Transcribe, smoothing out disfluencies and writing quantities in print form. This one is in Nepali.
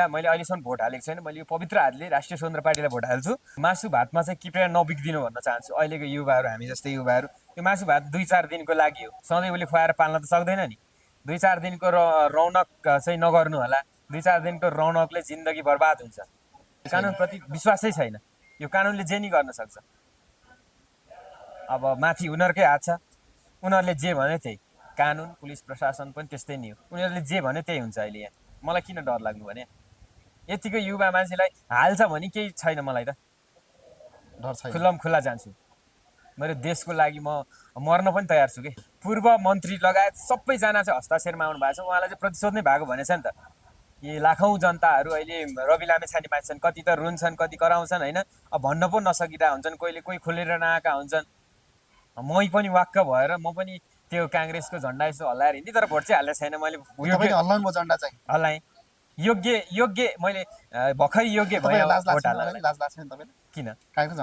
मैले अहिलेसम्म भोट हालेको छैन। मैले यो पवित्र हातले राष्ट्रिय स्वतन्त्र पार्टीलाई भोट हाल्छु। मासु भातमा चाहिँ कृपया नबिग्दिनु भन्न चाहन्छु। अहिलेको युवाहरू, हामी जस्तै युवाहरू, यो मासु भात 2-4 दिनको लागि हो, सधैँ उसले खुवाएर पाल्न त सक्दैन नि। 2-4 दिनको रौनक चाहिँ नगर्नु होला। 2-4 दिनको रौनकले जिन्दगी बर्बाद हुन्छ। कानुनप्रति विश्वासै छैन। यो कानुनले जे नि गर्न सक्छ। अब माथि उनीहरूकै हात छ, उनीहरूले जे भने त्यही। कानुन पुलिस प्रशासन पनि त्यस्तै नै हो, उनीहरूले जे भने त्यही हुन्छ। अहिले यहाँ मलाई किन डर लाग्नु भने यतिको युवा मान्छेलाई हाल्छ भने केही छैन, मलाई त डर छैन। खुल्लम खुल्ला जान्छु। मेरो देशको लागि म मर्न पनि तयार छु कि। पूर्व मन्त्री लगायत सबैजना चाहिँ हस्ताक्षरमा आउनु भएको छ। उहाँलाई चाहिँ प्रतिशोध नै भएको भनेछ नि त। यी लाखौँ जनताहरू अहिले रवि लामेछाने मान्छन्, कति त रुन्छन्, कति कराउँछन् होइन। अब भन्न पो नसकिरहेका हुन्छन्, कोही खोलेर नआएका हुन्छन्। मै पनि वाक्क भएर म पनि त्यो काङ्ग्रेसको झन्डा यसो हल्लाएर हिँड्थेँ, तर भोट चाहिँ हालेको छैन। मैले हल्लाएँ। योग्य मैले भर्खरै योग्य भएँ भोट हाल्नलाई। लाज लाग्छ नि तपाईँलाई? किन? काङ्ग्रेस